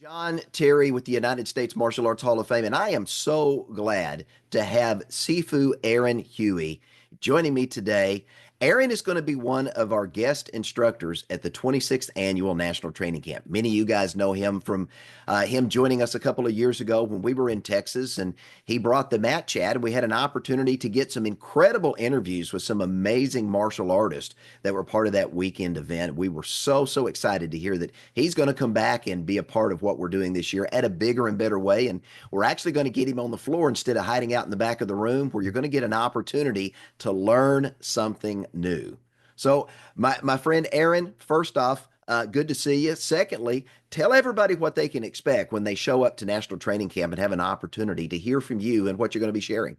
John Terry with the United States Martial Arts Hall of Fame, and I am so glad to have Sifu Aaron Huey joining me today. Aaron is going to be one of our guest instructors at the 26th Annual National Training Camp. Many of you guys know him from him joining us a couple of years ago when we were in Texas, and he brought the mat chat, and we had an opportunity to get some incredible interviews with some amazing martial artists that were part of that weekend event. We were so excited to hear that he's going to come back and be a part of what we're doing this year at a bigger and better way, and we're actually going to get him on the floor instead of hiding out in the back of the room, where you're going to get an opportunity to learn something new. So my friend Aaron, first off, good to see you. Secondly, tell everybody what they can expect when they show up to National Training Camp and have an opportunity to hear from you and what you're going to be sharing.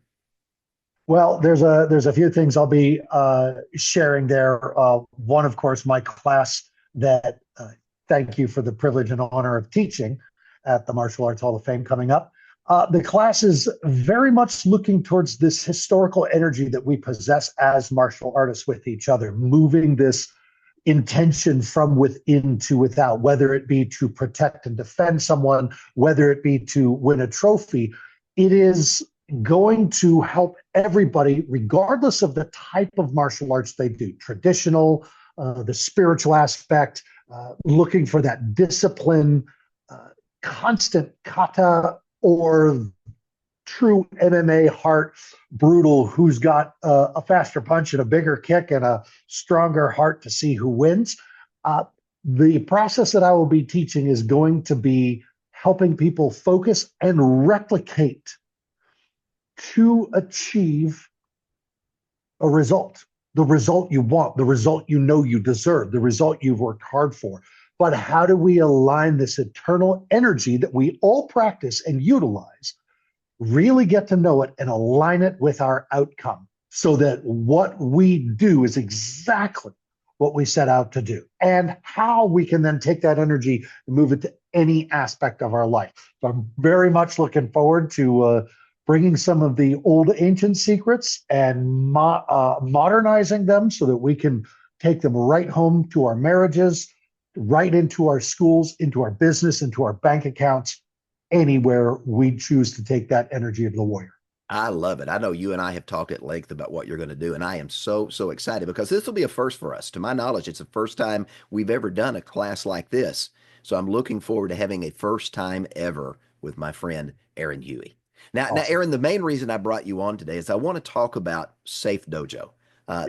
Well, there's a few things I'll be sharing there. One, of course, my class that thank you for the privilege and honor of teaching at the Martial Arts Hall of Fame coming up. The class is very much looking towards this historical energy that we possess as martial artists with each other, moving this intention from within to without, whether it be to protect and defend someone, whether it be to win a trophy. It is going to help everybody, regardless of the type of martial arts they do, traditional, the spiritual aspect, looking for that discipline, constant kata, or true MMA heart, brutal, who's got a faster punch and a bigger kick and a stronger heart to see who wins. The process that I will be teaching is going to be helping people focus and replicate to achieve a result, the result you want, the result you know you deserve, the result you've worked hard for. But how do we align this eternal energy that we all practice and utilize, really get to know it and align it with our outcome so that what we do is exactly what we set out to do, and how we can then take that energy and move it to any aspect of our life. So I'm very much looking forward to bringing some of the old ancient secrets and modernizing them so that we can take them right home to our marriages, right into our schools, into our business, into our bank accounts, anywhere we choose to take that energy of the warrior. I love it. I know you and I have talked at length about what you're going to do, and I am so excited because this will be a first for us. To my knowledge, it's the first time we've ever done a class like this. So I'm looking forward to having a first time ever with my friend Aaron Huey. Now, Awesome. Aaron, the main reason I brought you on today is I want to talk about Safe Dojo.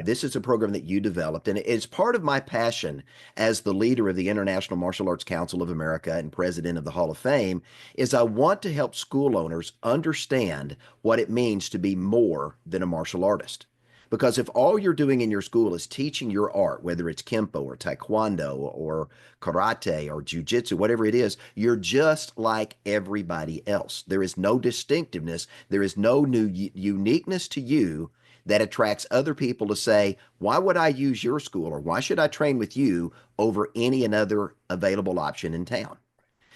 This is a program that you developed, and it's part of my passion as the leader of the International Martial Arts Council of America and president of the Hall of Fame, is I want to help school owners understand what it means to be more than a martial artist. Because if all you're doing in your school is teaching your art, whether it's Kempo or Taekwondo or Karate or Jiu-Jitsu, whatever it is, you're just like everybody else. There is no distinctiveness. There is no new uniqueness to you that attracts other people to say, why would I use your school, or why should I train with you over any another available option in town?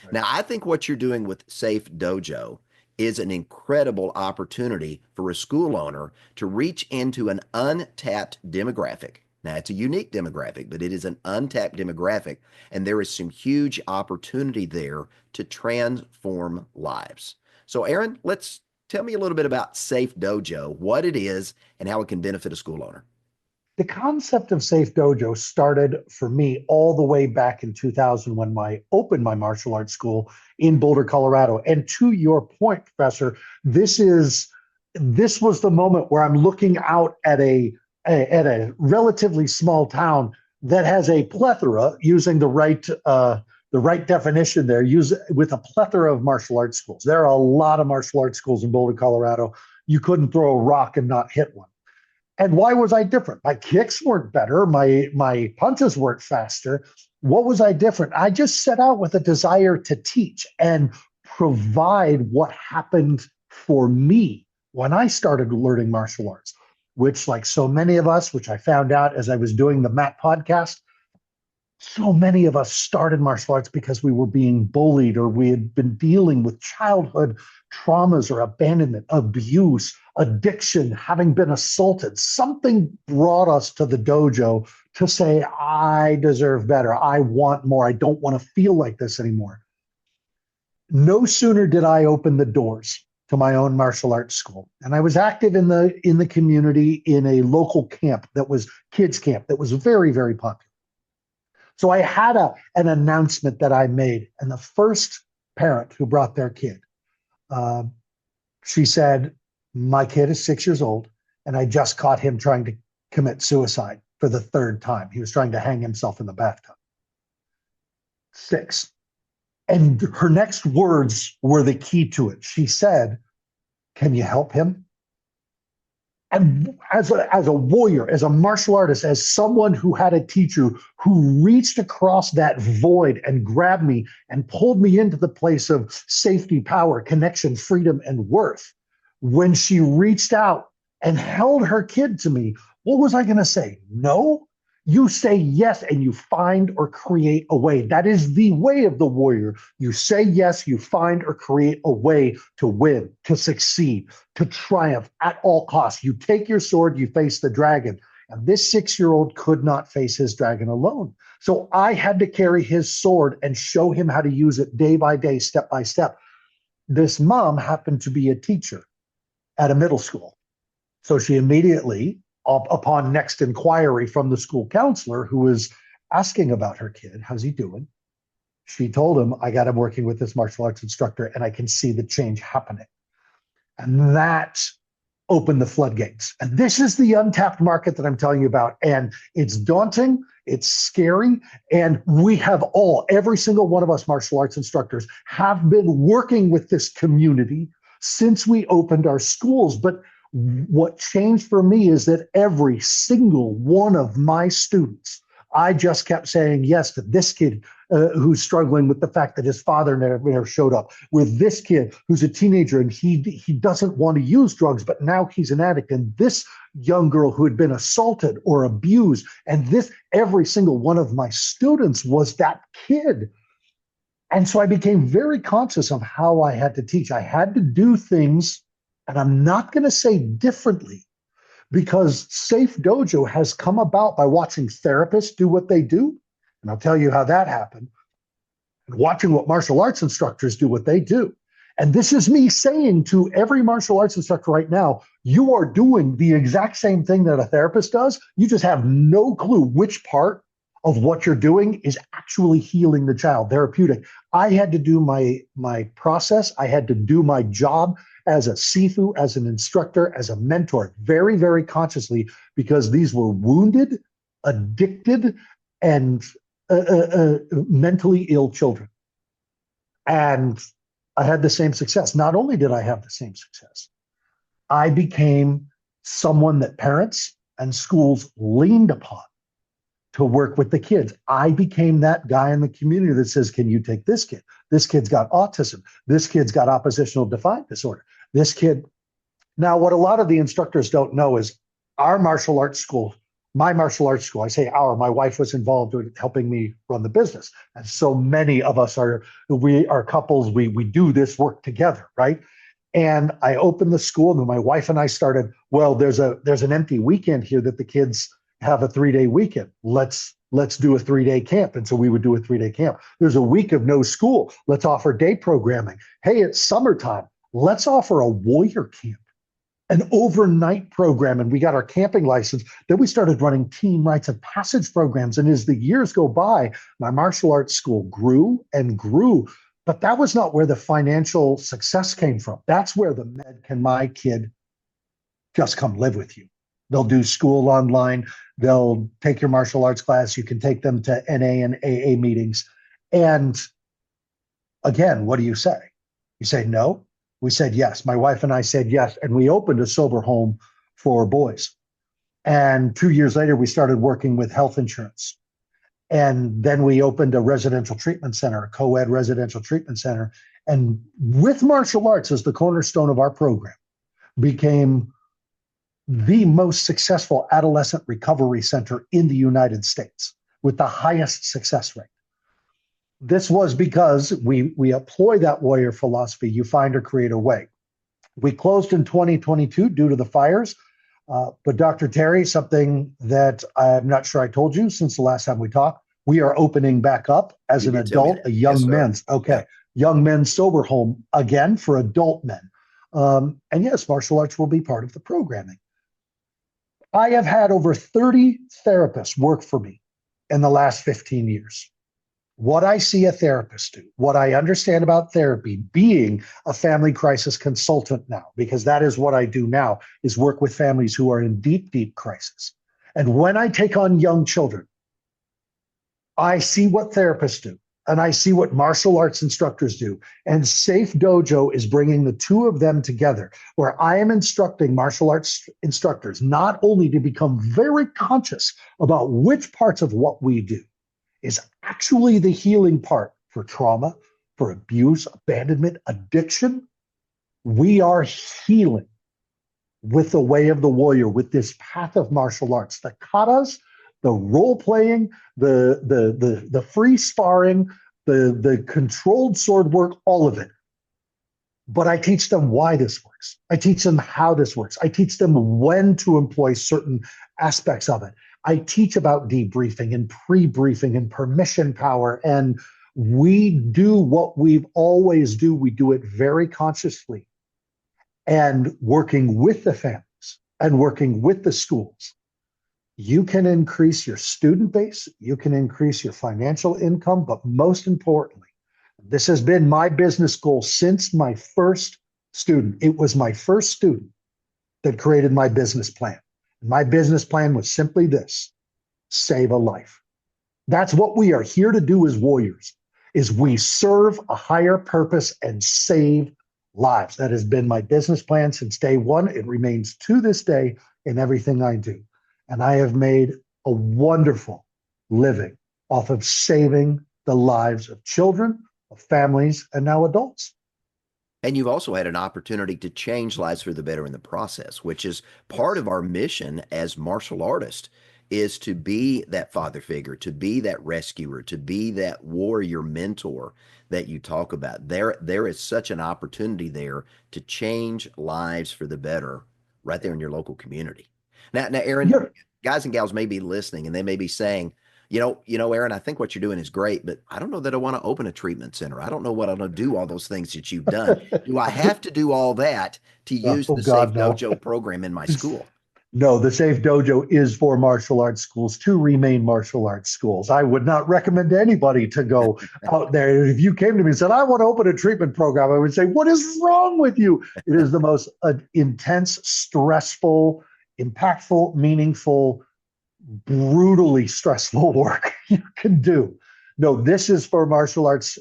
Right. Now, I think what you're doing with Safe Dojo is an incredible opportunity for a school owner to reach into an untapped demographic. Now, it's a unique demographic, but it is an untapped demographic, and there is some huge opportunity there to transform lives. So, Aaron, let's tell me a little bit about Safe Dojo, what it is, and how it can benefit a school owner. The concept of Safe Dojo started for me all the way back in 2000 when I opened my martial arts school in Boulder, Colorado. And to your point, Professor, this was the moment where I'm looking out at a relatively small town that has a plethora, using the right definition there, with a plethora of martial arts schools. There are a lot of martial arts schools in Boulder, Colorado. You couldn't throw a rock and not hit one. And why was I different? My kicks weren't better. My punches weren't faster. What was I different? I just set out with a desire to teach and provide what happened for me when I started learning martial arts, which, like so many of us, which I found out as I was doing the MAT podcast, so many of us started martial arts because we were being bullied, or we had been dealing with childhood traumas or abandonment, abuse, addiction, having been assaulted. Something brought us to the dojo to say, I deserve better. I want more. I don't want to feel like this anymore. No sooner did I open the doors to my own martial arts school, and I was active in the community in a local camp that was kids camp that was very, very popular. So I had an announcement that I made, and the first parent who brought their kid, uh, she said, "My kid is 6 years old, and I just caught him trying to commit suicide for the third time. He was trying to hang himself in the bathtub." 6. And her next words were the key to it. She said, "Can you help him?" And as a warrior, as a martial artist, as someone who had a teacher who reached across that void and grabbed me and pulled me into the place of safety, power, connection, freedom, and worth, when she reached out and held her kid to me, what was I going to say? No? You say yes and you find or create a way. That is the way of the warrior. You say yes, you find or create a way to win, to succeed, to triumph at all costs. You take your sword, you face the dragon. And this 6-year-old could not face his dragon alone. So I had to carry his sword and show him how to use it day by day, step by step. This mom happened to be a teacher at a middle school. So she immediately, upon next inquiry from the school counselor who was asking about her kid, how's he doing? She told him, I got him working with this martial arts instructor and I can see the change happening. And that opened the floodgates. And this is the untapped market that I'm telling you about. And it's daunting, it's scary. And we have every single one of us martial arts instructors have been working with this community since we opened our schools. But what changed for me is that every single one of my students, I just kept saying yes to this kid who's struggling with the fact that his father never showed up, with this kid who's a teenager and he doesn't want to use drugs, but now he's an addict, and this young girl who had been assaulted or abused, and every single one of my students was that kid. And so I became very conscious of how I had to teach. I had to do things, and I'm not going to say differently, because Safe Dojo has come about by watching therapists do what they do. And I'll tell you how that happened. And watching what martial arts instructors do what they do. And this is me saying to every martial arts instructor right now, you are doing the exact same thing that a therapist does. You just have no clue which part of what you're doing is actually healing the child, therapeutic. I had to do my process. I had to do my job as a Sifu, as an instructor, as a mentor, very, very consciously, because these were wounded, addicted, and mentally ill children. And I had the same success. Not only did I have the same success, I became someone that parents and schools leaned upon to work with the kids. I became that guy in the community that says, can you take this kid? This kid's got autism. This kid's got oppositional defiant disorder. This kid. Now, what a lot of the instructors don't know is our martial arts school, my martial arts school, I say our, my wife was involved with helping me run the business. And so many of us are couples, we do this work together, right? And I opened the school and then my wife and I started, well, there's an empty weekend here that the kids have a 3-day weekend. Let's do a 3-day camp. And so we would do a 3-day camp. There's a week of no school. Let's offer day programming. Hey, it's summertime. Let's offer a warrior camp, an overnight program. And we got our camping license. Then we started running team rites of passage programs. And as the years go by, my martial arts school grew and grew. But that was not where the financial success came from. That's where the can my kid just come live with you? They'll do school online. They'll take your martial arts class. You can take them to NA and AA meetings. And again, what do you say? You say no? We said yes. My wife and I said yes. And we opened a sober home for boys. And 2 years later, we started working with health insurance. And then we opened a residential treatment center, a co-ed residential treatment center. And with martial arts as the cornerstone of our program, became the most successful adolescent recovery center in the United States with the highest success rate. This was because we employ that warrior philosophy, you find or create a way. We closed in 2022 due to the fires. But Dr. Terry, something that I'm not sure I told you since the last time we talked, we are opening back up as an adult, a young men's. Okay. young men's sober home again for adult men. And yes, martial arts will be part of the programming. I have had over 30 therapists work for me in the last 15 years. What I see a therapist do, what I understand about therapy, being a family crisis consultant now, because that is what I do now, is work with families who are in deep, deep crisis. And when I take on young children, I see what therapists do, and I see what martial arts instructors do. And Safe Dojo is bringing the two of them together, where I am instructing martial arts instructors not only to become very conscious about which parts of what we do is actually the healing part for trauma, for abuse, abandonment, addiction. We are healing with the way of the warrior, with this path of martial arts, the katas, the role playing, the free sparring, the controlled sword work, all of it. But I teach them why this works. I teach them how this works. I teach them when to employ certain aspects of it. I teach about debriefing and pre-briefing and permission power. And we do what we've always do. We do it very consciously and working with the families and working with the schools. You can increase your student base. You can increase your financial income. But most importantly, this has been my business goal since my first student. It was my first student that created my business plan. My business plan was simply this: save a life. That's what we are here to do as warriors, is we serve a higher purpose and save lives. That has been my business plan since day one. It remains to this day in everything I do. And I have made a wonderful living off of saving the lives of children, of families, and now adults. And you've also had an opportunity to change lives for the better in the process, which is part of our mission as martial artists, is to be that father figure, to be that rescuer, to be that warrior mentor that you talk about. There is such an opportunity there to change lives for the better right there in your local community. Now, Aaron, Yeah. guys and gals may be listening and they may be saying, Aaron, I think what you're doing is great, but I don't know that I want to open a treatment center. I don't know what I'm going to do all those things that you've done. Do I have to do all that to use Oh the Safe God, no. Dojo program in my school? No, the Safe Dojo is for martial arts schools to remain martial arts schools. I would not recommend anybody to go out there. If you came to me and said, I want to open a treatment program, I would say, what is wrong with you? It is the most intense, stressful, impactful, meaningful, brutally stressful work you can do. No, this is for martial arts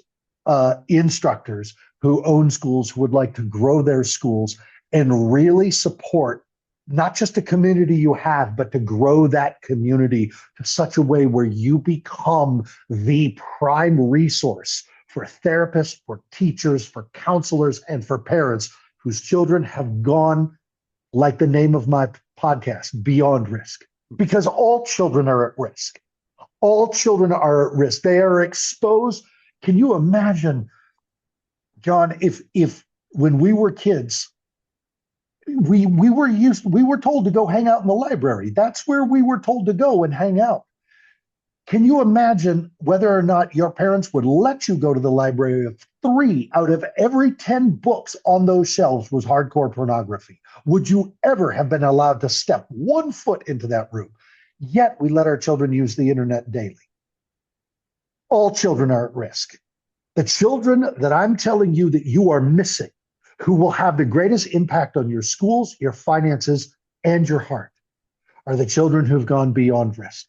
instructors who own schools, who would like to grow their schools and really support not just a community you have, but to grow that community to such a way where you become the prime resource for therapists, for teachers, for counselors, and for parents whose children have gone, like the name of my podcast, beyond risk. Because all children are at risk. All children are at risk. They are exposed. Can you imagine, John, if when we were kids, we were told to go hang out in the library. That's where we were told to go and hang out. Can you imagine whether or not your parents would let you go to the library if 3 out of every 10 books on those shelves was hardcore pornography? Would you ever have been allowed to step 1 foot into that room? Yet we let our children use the internet daily. All children are at risk. The children that I'm telling you that you are missing, who will have the greatest impact on your schools, your finances, and your heart, are the children who've gone beyond risk.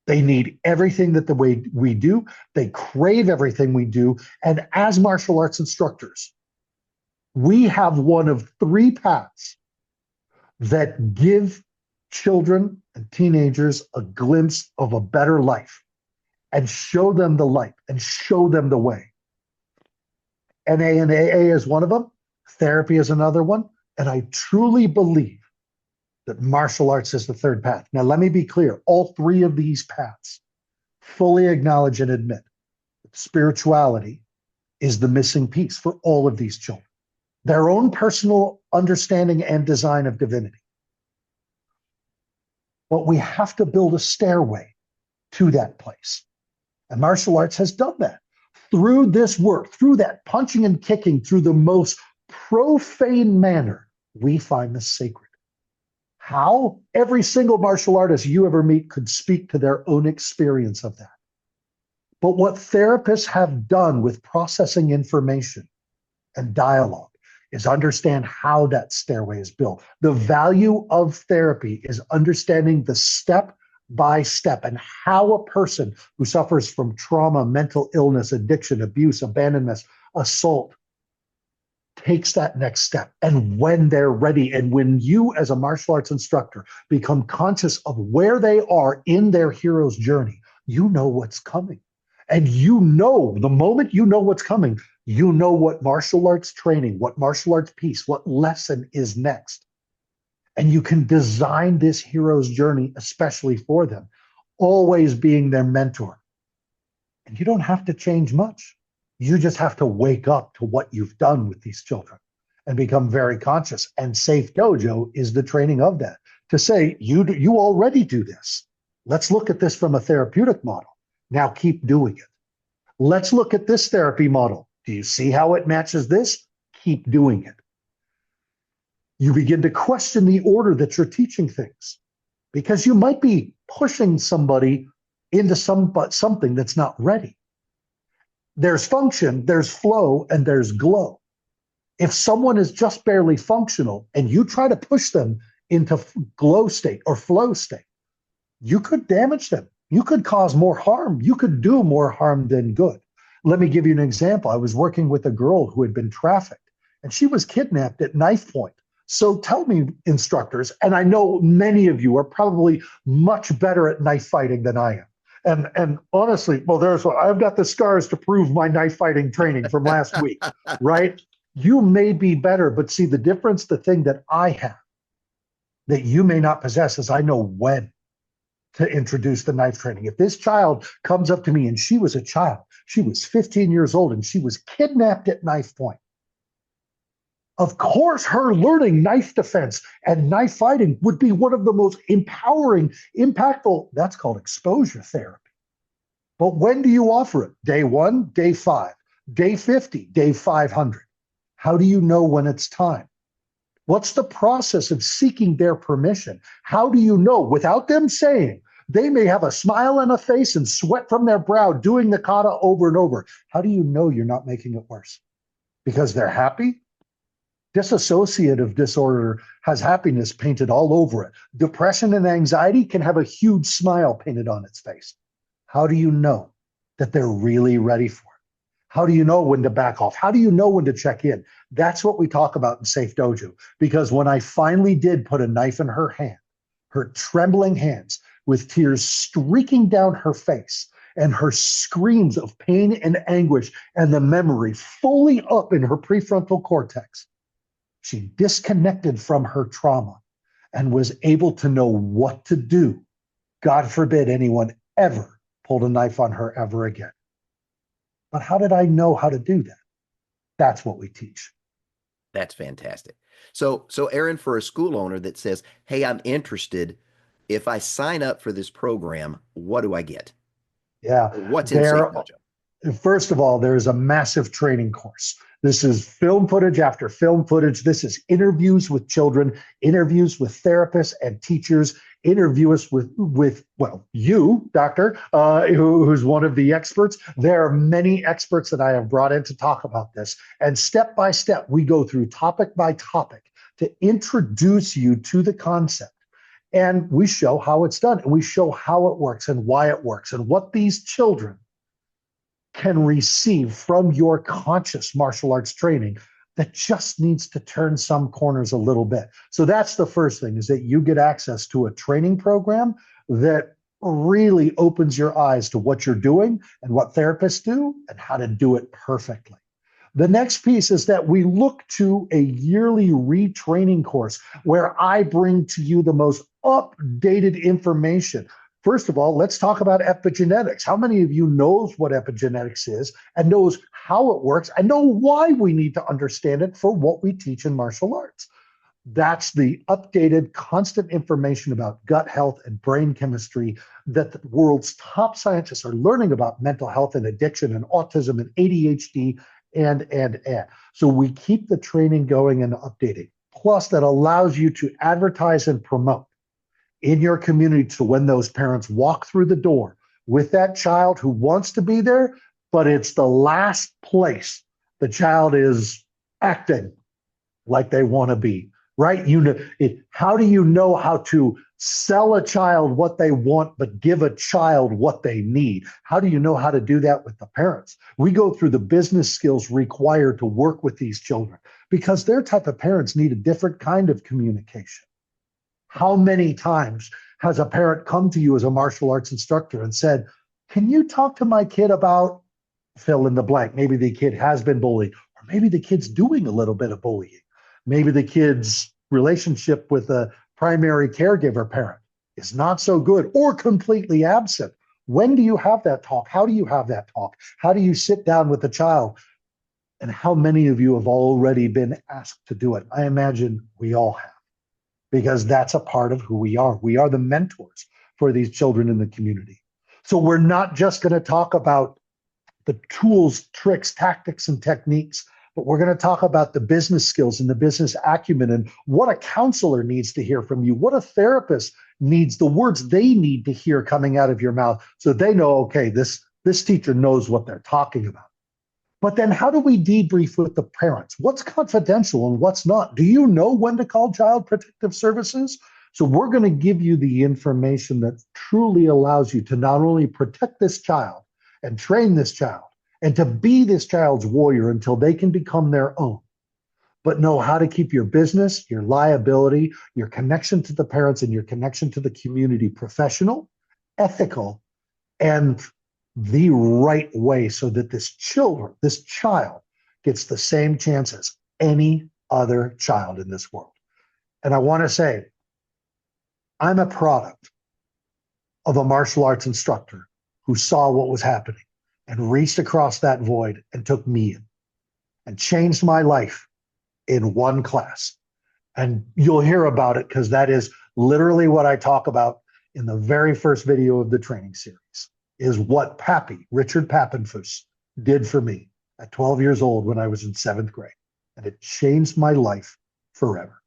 They need everything that the way we do. They crave everything we do. And as martial arts instructors, we have one of 3 paths that give children and teenagers a glimpse of a better life and show them the light and show them the way. NA and AA is one of them. Therapy is another one. And I truly believe that martial arts is the 3rd path. Now, let me be clear. All 3 of these paths fully acknowledge and admit that spirituality is the missing piece for all of these children. Their own personal understanding and design of divinity. But we have to build a stairway to that place. And martial arts has done that. through this work, through that punching and kicking, through the most profane manner, we find the sacred. How? Every single martial artist you ever meet could speak to their own experience of that. But what therapists have done with processing information and dialogue is understand how that stairway is built. The value of therapy is understanding the step by step and how a person who suffers from trauma, mental illness, addiction, abuse, abandonment, assault takes that next step, and when they're ready. And when you, as a martial arts instructor, become conscious of where they are in their hero's journey, you know what's coming. And you know, the moment you know what's coming, you know what martial arts training, what martial arts piece, what lesson is next. And you can design this hero's journey especially for them, always being their mentor. And you don't have to change much. You just have to wake up to what you've done with these children and become very conscious. And Safe Dojo is the training of that, to say, you already do this. Let's look at this from a therapeutic model. Now keep doing it. Let's look at this therapy model. Do you see how it matches this? Keep doing it. You begin to question the order that you're teaching things, because you might be pushing somebody into something that's not ready. There's function, there's flow, and there's glow. If someone is just barely functional and you try to push them into glow state or flow state, you could damage them. You could cause more harm. You could do more harm than good. Let me give you an example. I was working with a girl who had been trafficked, and she was kidnapped at knife point. So tell me, instructors, and I know many of you are probably much better at knife fighting than I am. And honestly, well, I've got the scars to prove my knife fighting training from last week, right? You may be better, but see the difference, the thing that I have that you may not possess is I know when to introduce the knife training. If this child comes up to me, and she was a child, she was 15 years old and she was kidnapped at knife point. Of course, her learning knife defense and knife fighting would be one of the most empowering, impactful. That's called exposure therapy. But when do you offer it? Day 1, day 5, day 50, day 500. How do you know when it's time? What's the process of seeking their permission? How do you know without them saying? They may have a smile on a face and sweat from their brow doing the kata over and over. How do you know you're not making it worse? Because they're happy? Dissociative disorder has happiness painted all over it. Depression and anxiety can have a huge smile painted on its face. How do you know that they're really ready for it? How do you know when to back off? How do you know when to check in? That's what we talk about in Safe Dojo. Because when I finally did put a knife in her hand, her trembling hands, with tears streaking down her face, and her screams of pain and anguish, and the memory fully up in her prefrontal cortex, she disconnected from her trauma and was able to know what to do. God forbid anyone ever pulled a knife on her ever again. But how did I know how to do that? That's what we teach. That's fantastic. So Aaron, for a school owner that says, hey, I'm interested, if I sign up for this program, what do I get? Yeah. What's in Safe Dojo? First of all, there is a massive training course. This is film footage after film footage. This is interviews with children, interviews with therapists and teachers, interviews with you, doctor, who's one of the experts. There are many experts that I have brought in to talk about this. And step by step, we go through topic by topic to introduce you to the concept. And we show how it's done, and we show how it works and why it works and what these children can receive from your conscious martial arts training that just needs to turn some corners a little bit. So that's the first thing, is that you get access to a training program that really opens your eyes to what you're doing and what therapists do and how to do it perfectly. The next piece is that we look to a yearly retraining course where I bring to you the most updated information. First of all, let's talk about epigenetics. How many of you knows what epigenetics is and knows how it works and know why we need to understand it for what we teach in martial arts? That's the updated, constant information about gut health and brain chemistry that the world's top scientists are learning about mental health and addiction and autism and ADHD and. So we keep the training going and updating. Plus, that allows you to advertise and promote in your community so when those parents walk through the door with that child who wants to be there, but it's the last place the child is acting like they want to be, right? How do you know how to sell a child what they want, but give a child what they need? How do you know how to do that with the parents? We go through the business skills required to work with these children because their type of parents need a different kind of communication. How many times has a parent come to you as a martial arts instructor and said, can you talk to my kid about fill in the blank? Maybe the kid has been bullied, or maybe the kid's doing a little bit of bullying. Maybe the kid's relationship with a primary caregiver parent is not so good or completely absent. When do you have that talk? How do you have that talk? How do you sit down with the child? And how many of you have already been asked to do it? I imagine we all have, because that's a part of who we are. We are the mentors for these children in the community. So we're not just going to talk about the tools, tricks, tactics, and techniques, but we're going to talk about the business skills and the business acumen and what a counselor needs to hear from you, what a therapist needs, the words they need to hear coming out of your mouth so they know, okay, this teacher knows what they're talking about. But then how do we debrief with the parents? What's confidential and what's not? Do you know when to call Child Protective Services? So we're going to give you the information that truly allows you to not only protect this child and train this child and to be this child's warrior until they can become their own, but know how to keep your business, your liability, your connection to the parents, and your connection to the community professional, ethical, and the right way so that this child gets the same chance as any other child in this world. And I want to say, I'm a product of a martial arts instructor who saw what was happening and reached across that void and took me in and changed my life in one class. And you'll hear about it because that is literally what I talk about in the very first video of the training series, is what Pappy, Richard Pappenfuss, did for me at 12 years old when I was in 7th grade. And it changed my life forever.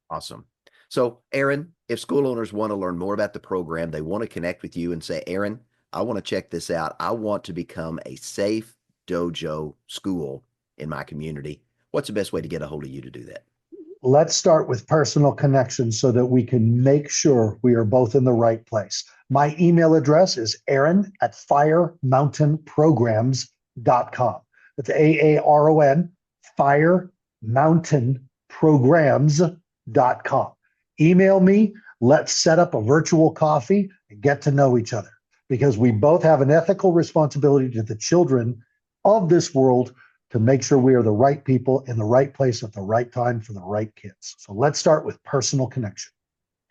Awesome. So, Aaron, if school owners want to learn more about the program, they want to connect with you and say, Aaron, I want to check this out. I want to become a Safe Dojo school in my community. What's the best way to get a hold of you to do that? Let's start with personal connection so that we can make sure we are both in the right place. My email address is aaron@firemountainprograms.com. That's AARON, firemountainprograms.com. Email me. Let's set up a virtual coffee and get to know each other, because we both have an ethical responsibility to the children of this world to make sure we are the right people in the right place at the right time for the right kids. So let's start with personal connection.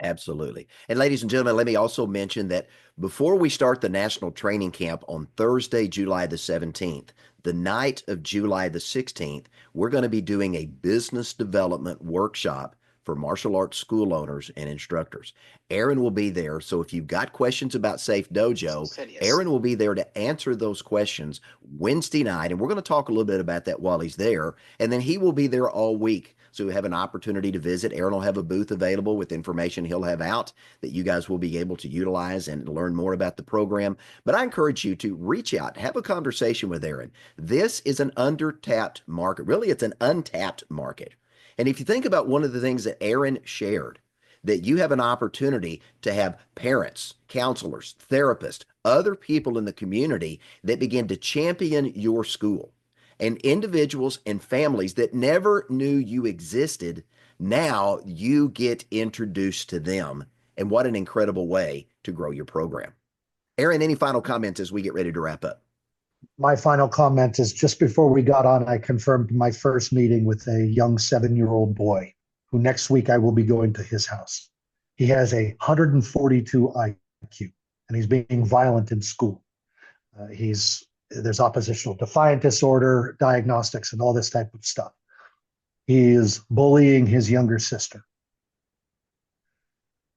Absolutely. And ladies and gentlemen, let me also mention that before we start the National Training Camp on Thursday, July the 17th, the night of July the 16th, we're going to be doing a business development workshop for martial arts school owners and instructors. Aaron will be there. So if you've got questions about Safe Dojo, Aaron will be there to answer those questions Wednesday night. And we're going to talk a little bit about that while he's there. And then he will be there all week. So you have an opportunity to visit. Aaron will have a booth available with information he'll have out that you guys will be able to utilize and learn more about the program. But I encourage you to reach out, have a conversation with Aaron. This is an undertapped market. Really, it's an untapped market. And if you think about one of the things that Aaron shared, that you have an opportunity to have parents, counselors, therapists, other people in the community that begin to champion your school, and individuals and families that never knew you existed, now you get introduced to them. And what an incredible way to grow your program. Aaron, any final comments as we get ready to wrap up? My final comment is, just before we got on, I confirmed my first meeting with a young 7-year-old boy who next week I will be going to his house. He has a 142 IQ and he's being violent in school. There's oppositional defiant disorder, diagnostics, and all this type of stuff. He is bullying his younger sister.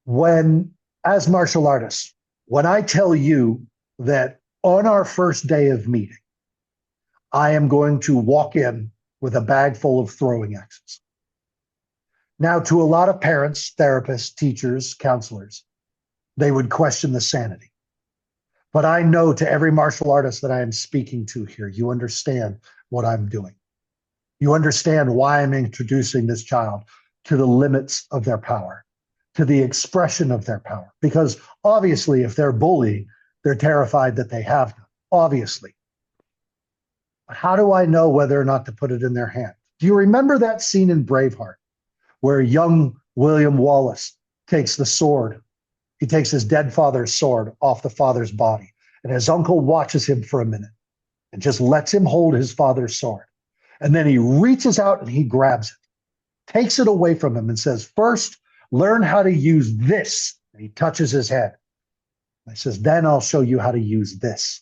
When, as martial artists, when I tell you that on our first day of meeting, I am going to walk in with a bag full of throwing axes. Now, to a lot of parents, therapists, teachers, counselors, they would question the sanity. But I know to every martial artist that I am speaking to here, you understand what I'm doing. You understand why I'm introducing this child to the limits of their power, to the expression of their power. Because obviously, if they're bullying, they're terrified that they have them, obviously. But how do I know whether or not to put it in their hand? Do you remember that scene in Braveheart where young William Wallace takes the sword? He takes his dead father's sword off the father's body, and his uncle watches him for a minute and just lets him hold his father's sword. And then he reaches out and he grabs it, takes it away from him and says, first, learn how to use this. And he touches his head. And he says, then I'll show you how to use this.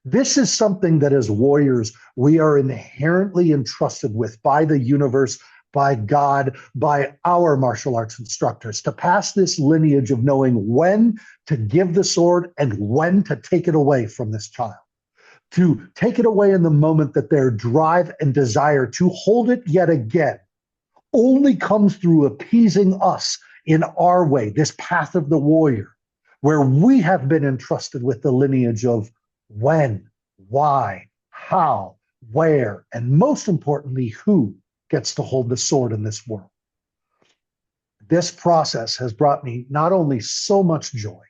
This is something that as warriors, we are inherently entrusted with by the universe, by God, by our martial arts instructors, to pass this lineage of knowing when to give the sword and when to take it away from this child. To take it away in the moment that their drive and desire to hold it yet again only comes through appeasing us in our way, this path of the warrior, where we have been entrusted with the lineage of when, why, how, where, and most importantly, who gets to hold the sword in this world. This process has brought me not only so much joy,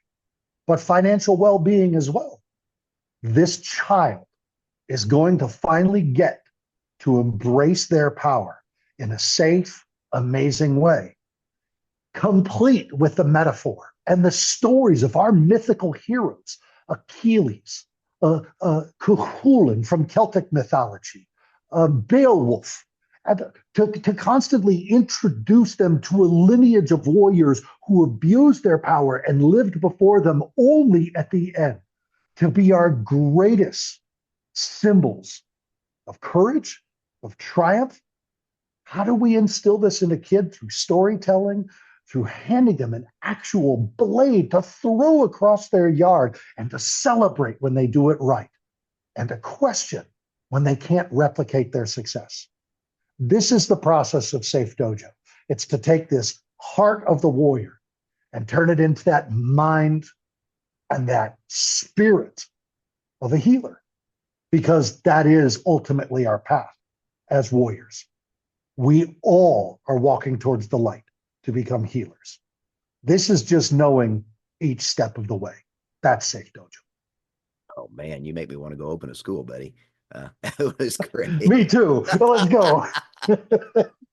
but financial well-being as well. This child is going to finally get to embrace their power in a safe, amazing way, complete with the metaphor and the stories of our mythical heroes, Achilles, Cuchulainn from Celtic mythology, Beowulf, and to constantly introduce them to a lineage of warriors who abused their power and lived before them only at the end to be our greatest symbols of courage, of triumph. How do we instill this in a kid? Through storytelling, through handing them an actual blade to throw across their yard and to celebrate when they do it right and to question when they can't replicate their success. This is the process of Safe Dojo. It's to take this heart of the warrior and turn it into that mind and that spirit of a healer, because that is ultimately our path as warriors. We all are walking towards the light to become healers. This is just knowing each step of the way. That's Safe Dojo. Oh man, you make me want to go open a school, buddy. It was great. Me too. Well, let's go.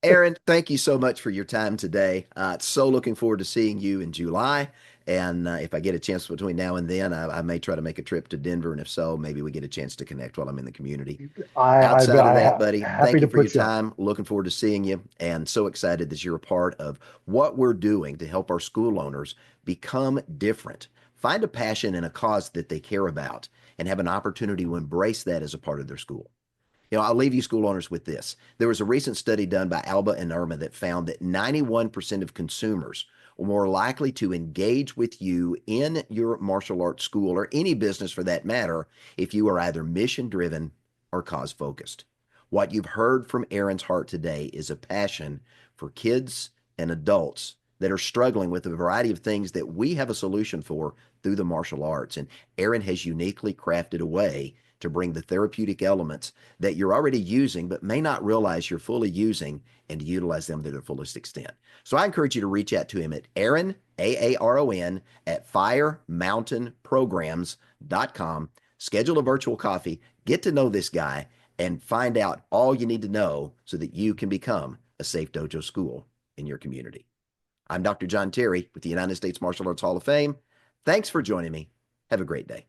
Aaron, thank you so much for your time today. So looking forward to seeing you in July. And if I get a chance between now and then, I may try to make a trip to Denver. And if so, maybe we get a chance to connect while I'm in the community. Outside of that, buddy, happy thank you to for your put you on. time. Looking forward to seeing you and so excited that you're a part of what we're doing to help our school owners become different. Find a passion and a cause that they care about and have an opportunity to embrace that as a part of their school. I'll leave you school owners with this. There was a recent study done by Alba and Irma that found that 91% of consumers are more likely to engage with you in your martial arts school or any business for that matter if you are either mission driven or cause focused. What you've heard from Aaron's heart today is a passion for kids and adults that are struggling with a variety of things that we have a solution for through the martial arts. And Aaron has uniquely crafted a way to bring the therapeutic elements that you're already using but may not realize you're fully using and to utilize them to their fullest extent. So I encourage you to reach out to him at Aaron, Aaron, at firemountainprograms.com. Schedule a virtual coffee, get to know this guy, and find out all you need to know so that you can become a Safe Dojo school in your community. I'm Dr. John Terry with the United States Martial Arts Hall of Fame. Thanks for joining me. Have a great day.